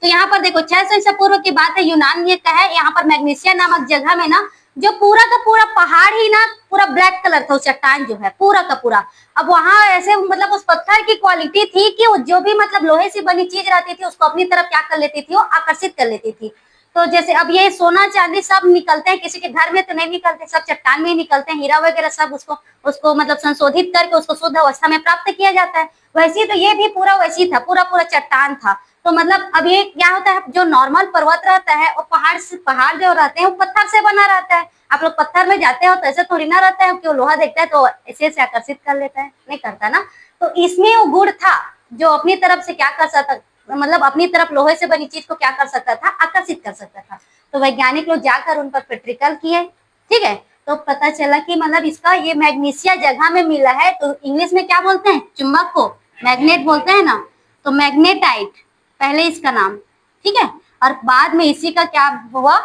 तो यहाँ पर देखो 600 ईसा पूर्व की बात है, यूनान ये का है, यहाँ पर मैग्नीसिया नामक जगह में ना जो पूरा का पूरा पहाड़ ही ना पूरा ब्लैक कलर था, चट्टान जो है पूरा का पूरा। अब वहां ऐसे मतलब उस पत्थर की क्वालिटी थी कि वो जो भी मतलब लोहे से बनी चीज रहती थी उसको अपनी तरफ क्या कर लेती थी, वो आकर्षित कर लेती थी। तो जैसे अब ये सोना चांदी सब निकलते हैं, किसी के घर में तो नहीं निकलते, सब चट्टान में ही निकलते हैं, हीरा वगैरह सब उसको उसको मतलब संशोधित करके उसको शुद्ध अवस्था में प्राप्त किया जाता है। वैसे तो ये भी पूरा वैसी था, पूरा पूरा चट्टान था। तो मतलब अब ये क्या होता है, जो नॉर्मल पर्वत रहता है और पहाड़ जो रहते हैं वो पत्थर से बना रहता है। आप लोग पत्थर में जाते हो तो ऐसे थोड़ी ना रहता है कि वो लोहा देखता है तो ऐसे से आकर्षित कर लेता है, नहीं करता ना। तो इसमें वो गुण था जो अपनी तरफ से क्या कर सकता, मतलब अपनी तरफ लोहे से बनी चीज को क्या कर सकता था, आकर्षित कर सकता था। तो वैज्ञानिक लोग जाकर उन पर प्रैक्टिकल किए, ठीक है। तो पता चला कि मतलब इसका ये मैग्नीसिया जगह में मिला है। तो इंग्लिश में क्या बोलते हैं, चुंबक को मैग्नेट बोलते हैं ना, तो मैग्नेटाइट पहले इसका नाम, ठीक है। और बाद में इसी का क्या हुआ,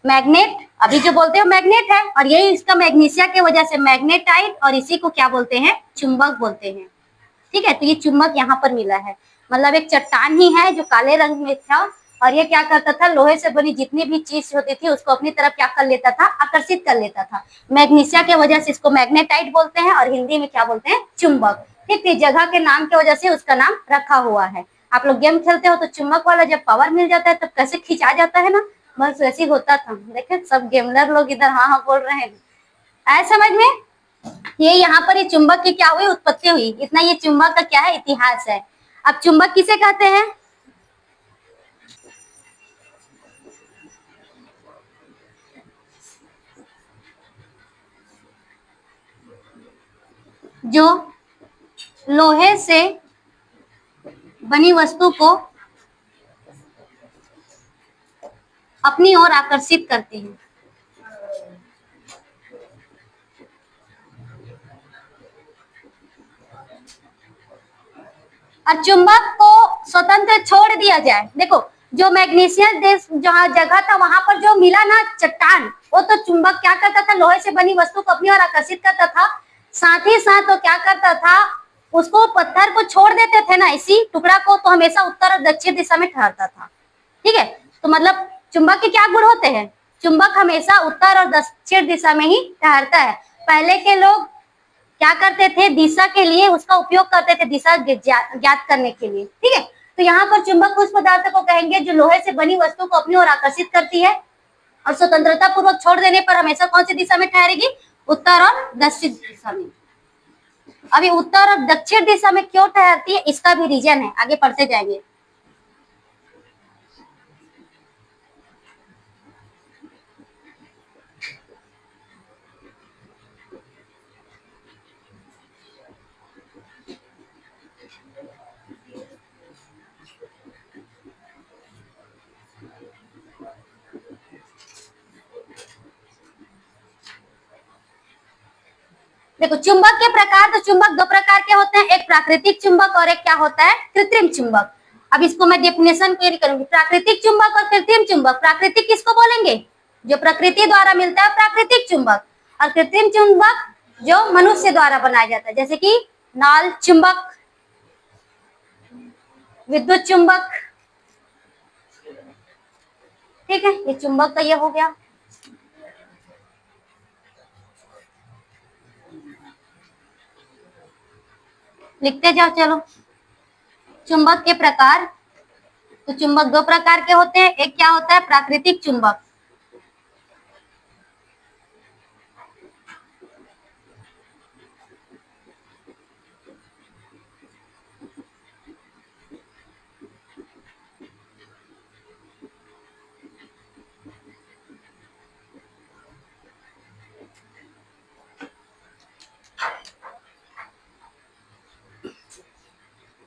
मैग्नेट, अभी जो बोलते हो मैग्नेट है, और यही इसका मैग्नीसिया की वजह से मैग्नेटाइट, और इसी को क्या बोलते हैं, चुंबक बोलते हैं, ठीक है। तो ये चुंबक यहाँ पर मिला है, मतलब एक चट्टान ही है जो काले रंग में था, और ये क्या करता था, लोहे से बनी जितनी भी चीज होती थी उसको अपनी तरफ क्या कर लेता था, आकर्षित कर लेता था। मैग्नीसिया की वजह से इसको मैग्नेटाइट बोलते हैं, और हिंदी में क्या बोलते हैं, चुंबक। ठीक है, जगह के नाम की वजह से उसका नाम रखा हुआ है। आप लोग गेम खेलते हो तो चुंबक वाला जब पावर मिल जाता है तब कैसे खिंचा जाता है ना, बस वैसे ही होता था। देखे सब गेमलर लोग इधर हाँ हाँ बोल रहे हैं, आए समझ में। ये यहाँ पर ये चुंबक की क्या हुई, उत्पत्ति हुई, इतना ये चुंबक का क्या है, इतिहास है। अब चुंबक किसे कहते हैं, जो लोहे से बनी वस्तु को अपनी ओर आकर्षित करती है। और चुंबक को स्वतंत्र छोड़ दिया जाए, देखो जो मैग्नीशियस देश जहाँ जगह था वहां पर जो मिला ना चट्टान, वो तो चुंबक क्या करता था, लोहे से बनी वस्तु को अपनी ओर आकर्षित करता था। साथ ही साथ वो क्या करता था, उसको पत्थर को छोड़ देते थे ना इसी टुकड़ा को, तो हमेशा उत्तर और दक्षिण दिशा में ठहरता था, ठीक है। तो मतलब चुंबक के क्या गुण होते हैं, चुंबक हमेशा उत्तर और दक्षिण दिशा में ही ठहरता है। पहले के लोग क्या करते थे, दिशा के लिए उसका उपयोग करते थे, दिशा ज्ञात करने के लिए, ठीक है। तो यहाँ पर चुंबक उस पदार्थ को कहेंगे जो लोहे से बनी वस्तु को अपनी ओर आकर्षित करती है, और स्वतंत्रता पूर्वक छोड़ देने पर हमेशा कौन सी दिशा में ठहरेगी, उत्तर और दक्षिण दिशा में। अभी उत्तर और दक्षिण दिशा में क्यों ठहरती है, इसका भी रीजन है, आगे पढ़ते जाएंगे। देखो चुंबक के प्रकार, तो चुंबक दो प्रकार के होते हैं, एक प्राकृतिक चुंबक और एक क्या होता है, कृत्रिम चुंबक। अब इसको मैं डेफिनेशन क्लियर करूंगी, प्राकृतिक चुंबक और कृत्रिम चुंबक। प्राकृतिक किसको बोलेंगे, जो प्रकृति द्वारा मिलता है प्राकृतिक चुंबक, और कृत्रिम चुंबक जो मनुष्य द्वारा बनाया जाता है, जैसे कि नाल चुंबक, विद्युत चुंबक, ठीक है। ये चुंबक का ये हो गया। लिखते जाओ चलो, चुंबक के प्रकार, तो चुंबक दो प्रकार के होते हैं, एक क्या होता है, प्राकृतिक चुंबक,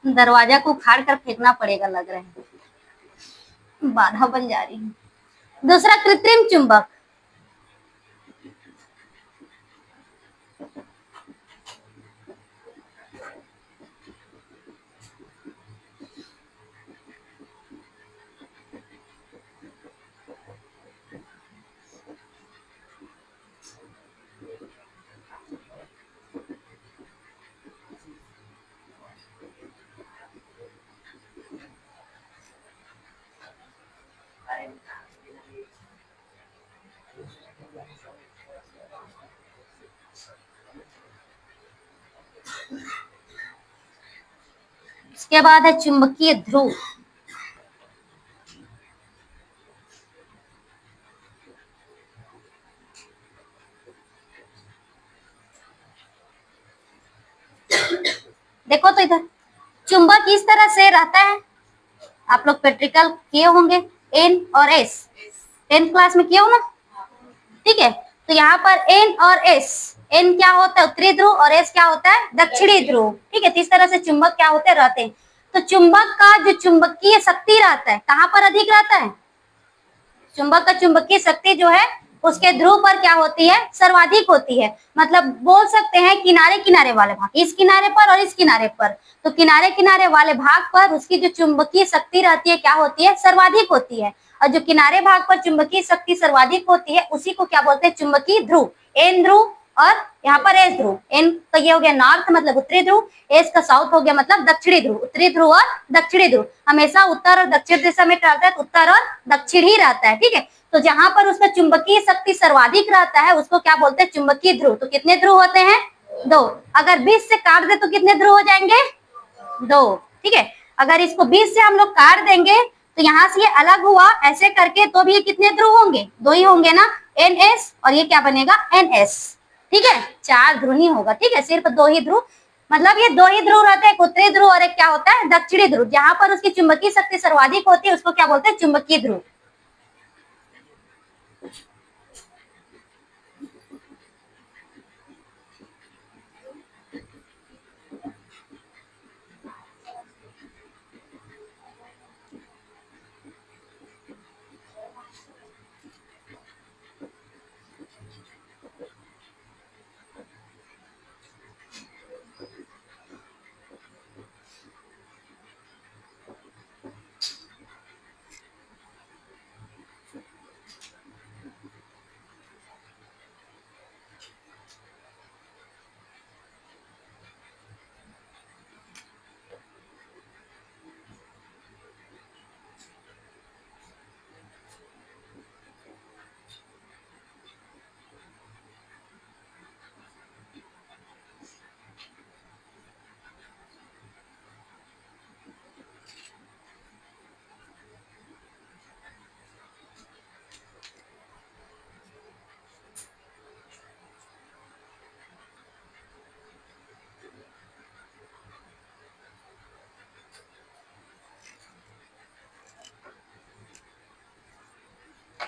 दरवाजा को उखाड़ कर फेंकना पड़ेगा लग रहा है, बाधा बन जा रही है। दूसरा कृत्रिम चुंबक, उसके बाद है चुंबकीय ध्रुव। देखो तो इधर चुंबक इस तरह से रहता है, आप लोग प्रैक्टिकल किए होंगे एन और एस, 10th क्लास में किए हो ना, ठीक है। तो यहाँ पर एन और एस, एन क्या होता है उत्तरी ध्रुव और एस क्या होता है दक्षिणी ध्रुव, ठीक है। तो इस तरह से चुंबक क्या होते रहते हैं। तो चुंबक का जो चुंबकीय शक्ति रहता है कहाँ पर अधिक रहता है, चुंबक का चुंबकीय शक्ति जो है उसके ध्रुव पर क्या होती है सर्वाधिक होती है। मतलब बोल सकते हैं किनारे किनारे वाले भाग, इस किनारे पर और इस किनारे पर, तो किनारे किनारे वाले भाग पर उसकी जो चुंबकीय शक्ति रहती है क्या होती है सर्वाधिक होती है। और जो किनारे भाग पर चुंबकीय शक्ति सर्वाधिक होती है उसी को क्या बोलते हैं चुंबकीय ध्रुव। एन ध्रुव और यहाँ पर एस ध्रुव, एन का ये हो गया नॉर्थ मतलब उत्तरी ध्रुव, एस का साउथ हो गया मतलब दक्षिणी ध्रुव। उत्तरी ध्रुव और दक्षिणी ध्रुव हमेशा उत्तर और दक्षिण दिशा में रहता है, उत्तर और दक्षिण ही रहता है, ठीक है। तो जहां पर उसका चुंबकीय शक्ति सर्वाधिक रहता है उसको क्या बोलते हैं चुंबकीय ध्रुव। तो कितने ध्रुव होते हैं दो, अगर 20 से काट दे तो कितने ध्रुव हो जाएंगे दो, ठीक है। अगर इसको 20 से हम लोग काट देंगे तो यहाँ से ये अलग हुआ ऐसे करके, तो भी ये कितने ध्रुव होंगे दो ही होंगे ना, एन एस और ये क्या बनेगा एन एस, ठीक है। 4 ध्रुव नहीं होगा, ठीक है, सिर्फ 2 ही ध्रुव, मतलब ये 2 ही ध्रुव रहते हैं, एक उत्तरी ध्रुव और एक क्या होता है दक्षिणी ध्रुव। जहां पर उसकी चुंबकीय शक्ति सर्वाधिक होती है उसको क्या बोलते हैं चुंबकीय ध्रुव।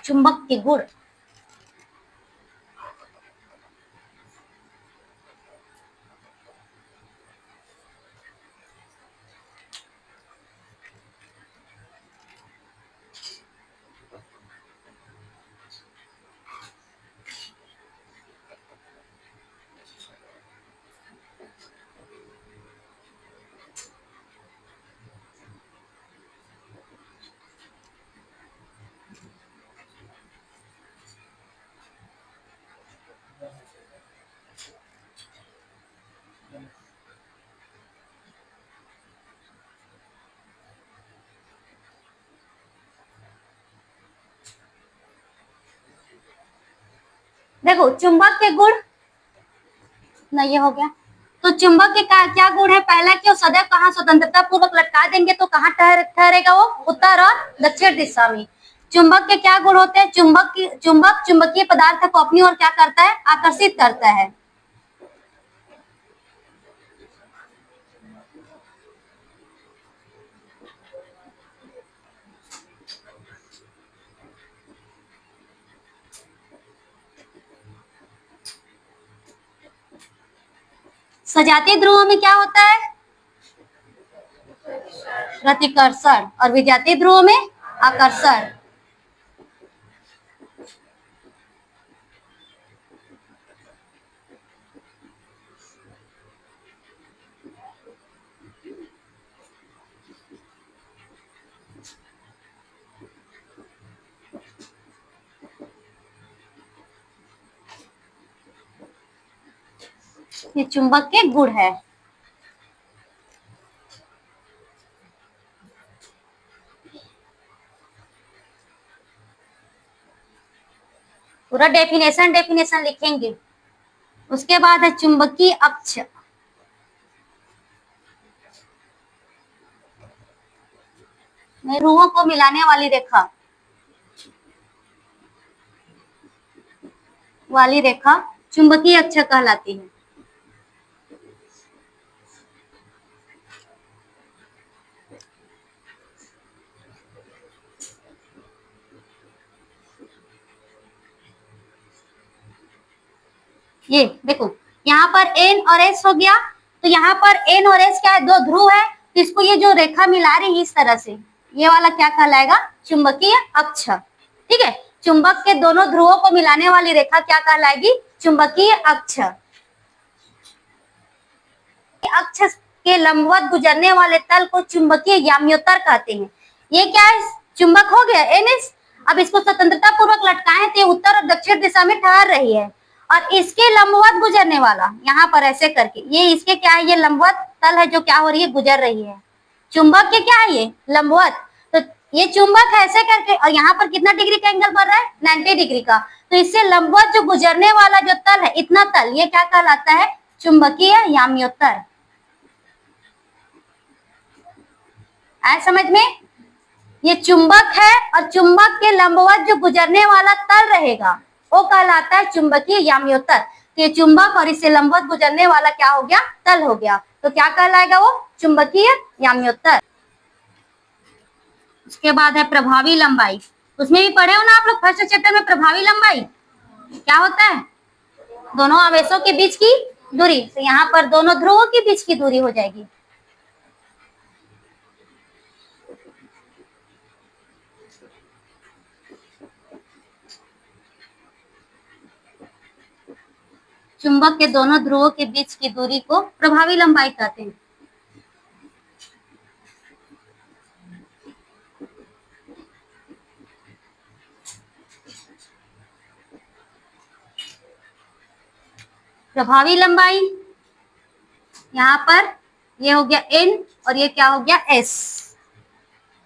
चुंबक के गुण, देखो चुंबक के गुण ना ये हो गया। तो चुंबक के क्या गुण है, पहला कि वो सदैव कहाँ स्वतंत्रता पूर्वक लटका देंगे तो कहाँ ठहरेगा वो उत्तर और दक्षिण दिशा में। चुंबक के क्या गुण होते हैं, चुंबक चुंबकीय पदार्थ को अपनी ओर क्या करता है आकर्षित करता है। सजातीय ध्रुवों में क्या होता है प्रतिकर्षण और विजातीय ध्रुवों में आकर्षण। ये चुंबक के गुण है। पूरा डेफिनेशन लिखेंगे। उसके बाद है चुंबकीय अक्ष, ध्रुवों को मिलाने वाली रेखा चुंबकीय अक्ष कहलाती है। ये देखो यहाँ पर एन और एस हो गया, तो यहाँ पर एन और एस क्या है, दो ध्रुव है, तो इसको ये जो रेखा मिला रही है इस तरह से, ये वाला क्या कहलाएगा, चुंबकीय अक्ष। ठीक है, चुंबक के दोनों ध्रुवों को मिलाने वाली रेखा क्या कहलाएगी, चुंबकीय अक्ष। अक्ष के लंबवत गुजरने वाले तल को चुंबकीय याम्योत्तर कहते हैं। ये क्या है, चुंबक हो गया एन एस, अब इसको स्वतंत्रता पूर्वक लटकाएं तो उत्तर और दक्षिण दिशा में ठहर रही है, और इसके लंबवत गुजरने वाला यहाँ पर ऐसे करके, ये इसके क्या है, ये लंबवत तल है जो क्या हो रही है, गुजर रही है। चुंबक के क्या है, ये लंबवत, तो ये चुंबक है ऐसे करके, और यहाँ पर कितना डिग्री का एंगल बढ़ रहा है, 90 डिग्री का, तो इससे लंबवत जो गुजरने वाला जो तल है, इतना तल, ये क्या कहलाता है, चुंबकीय याम्योत्तर। आए समझ में, ये चुंबक है और चुंबक के लंबवत जो गुजरने वाला तल रहेगा वो कहलाता है चुंबकीय याम्योत्तर। तो ये चुंबक और इससे लंबवत गुजरने वाला क्या हो गया, तल हो गया, तो क्या कहलाएगा वो, चुंबकीय याम्योत्तर। उसके बाद है प्रभावी लंबाई, उसमें भी पढ़े हो ना आप लोग फर्स्ट चैप्टर में, प्रभावी लंबाई क्या होता है, दोनों आवेशों के बीच की दूरी, तो यहाँ पर दोनों ध्रुवों के बीच की दूरी हो जाएगी। चुंबक के दोनों ध्रुवों के बीच की दूरी को प्रभावी लंबाई कहते हैं। प्रभावी लंबाई यहाँ पर ये हो गया n और ये क्या हो गया s,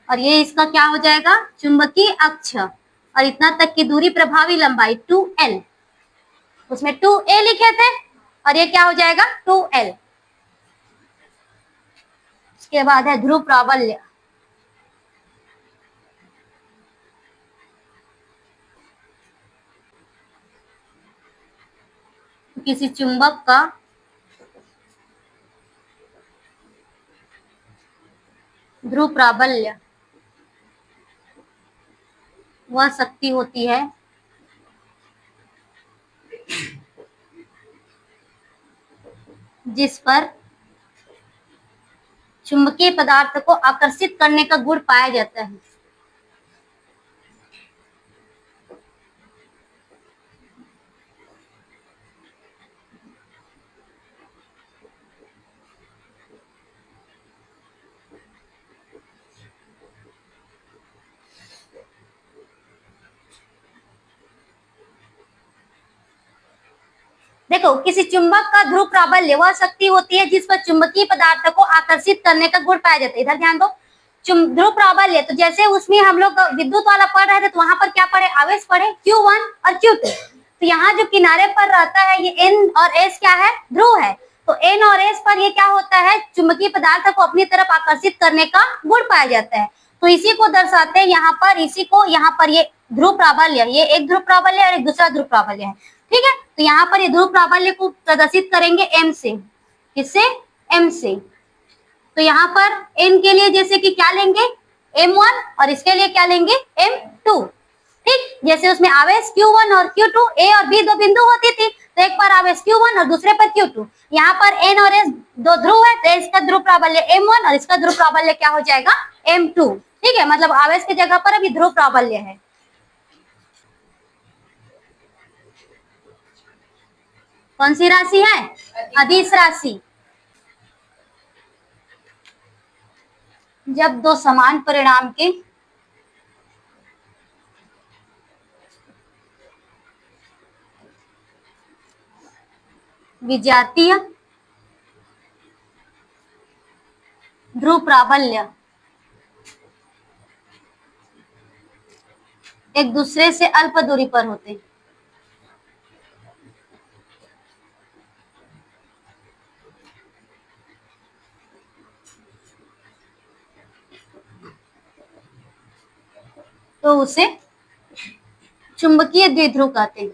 और ये इसका क्या हो जाएगा, चुंबकीय अक्ष, और इतना तक की दूरी प्रभावी लंबाई 2l, उसमें 2a लिखे थे और ये क्या हो जाएगा 2l। उसके बाद है ध्रुव प्राबल्य, किसी चुंबक का ध्रुव प्राबल्य वह शक्ति होती है जिस पर चुंबकीय पदार्थ को आकर्षित करने का गुण पाया जाता है। देखो किसी चुंबक का ध्रुव प्राबल्य वह शक्ति होती है जिस पर चुंबकीय पदार्थ को आकर्षित करने का गुण पाया जाता है। इधर ध्यान दो, ध्रुव प्राबल्य, तो जैसे उसमें हम लोग विद्युत वाला पढ़ रहे थे तो वहां पर क्या पढ़े, आवेश पढ़े Q1 और Q2, तो यहाँ जो किनारे पर रहता है ये N और S क्या है, ध्रुव है, तो N और S पर ये क्या होता है, चुंबकीय पदार्थ को अपनी तरफ आकर्षित करने का गुण पाया जाता है, तो इसी को दर्शाते हैं यहाँ पर, इसी को यहाँ पर ये ध्रुव प्राबल्य, ये एक ध्रुव प्राबल्य और एक दूसरा ध्रुव प्राबल्य है। ठीक है, तो यहाँ पर ये ध्रुव प्राबल्य को प्रदर्शित करेंगे M से, किससे, M से, तो यहाँ पर N के लिए जैसे कि क्या लेंगे M1 और इसके लिए क्या लेंगे M2। ठीक, जैसे उसमें आवेश Q1 और Q2, A और B दो बिंदु होती थी, तो एक पर आवेश Q1 और दूसरे पर Q2, यहाँ पर N और S दो ध्रुव है, तो इसका ध्रुव प्राबल्य M1 और इसका ध्रुव प्राबल्य क्या हो जाएगा M2। ठीक है, मतलब आवेश की जगह पर अभी ध्रुव प्राबल्य है। कौन सी राशि है, अदिश राशि। जब दो समान परिणाम के विजातीय ध्रुव प्राबल्य एक दूसरे से अल्प दूरी पर होते हैं, तो उसे चुंबकीय द्विध्रुव कहते हैं।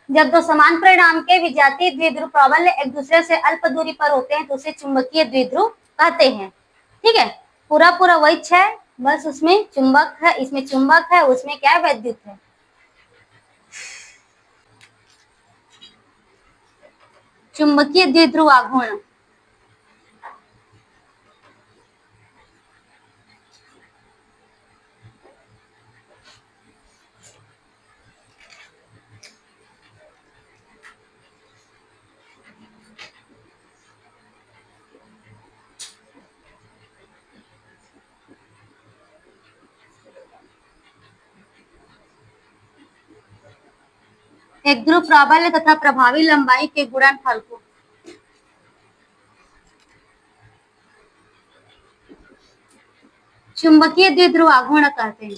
जब दो समान परिणाम के विजातीय द्विध्रुव प्राबल्य एक दूसरे से अल्प दूरी पर होते हैं तो उसे चुंबकीय द्विध्रुव कहते हैं। ठीक है, पूरा पूरा वही है, बस उसमें चुंबक है, इसमें चुंबक है, उसमें क्या है, वैद्युत है। चुंबकीय द्विध्रुव आघूर्ण। एक ध्रुव प्राबल्य तथा प्रभावी लंबाई के गुणनफल को चुंबकीय द्विध्रुव आघूर्ण कहते हैं।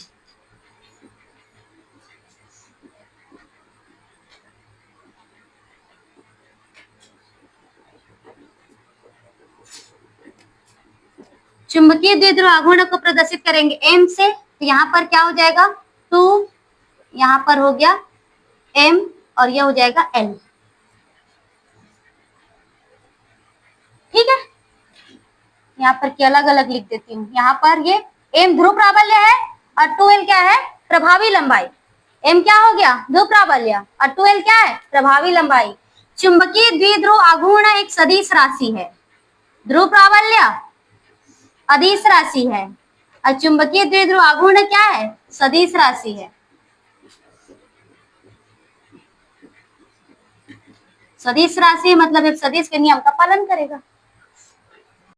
चुंबकीय द्विध्रुव आघूर्ण को प्रदर्शित करेंगे m से, तो यहाँ पर क्या हो जाएगा 2, यहाँ पर हो गया m और यह हो जाएगा l। ठीक है, यहाँ पर क्या अलग अलग लिख देती हूँ। यहाँ पर ये m ध्रुव प्राबल्य है और 2l क्या है, प्रभावी लंबाई। m क्या हो गया, ध्रुव प्राबल्य, और 2l क्या है, प्रभावी लंबाई। चुंबकीय द्विध्रुव आघूर्ण एक सदिश राशि है। ध्रुव प्राबल्य अदिश राशि है और चुंबकीय द्विध्रुव आघूर्ण क्या है, सदिश राशि है। सदिश राशि मतलब एक सदिश के नियम का पालन करेगा।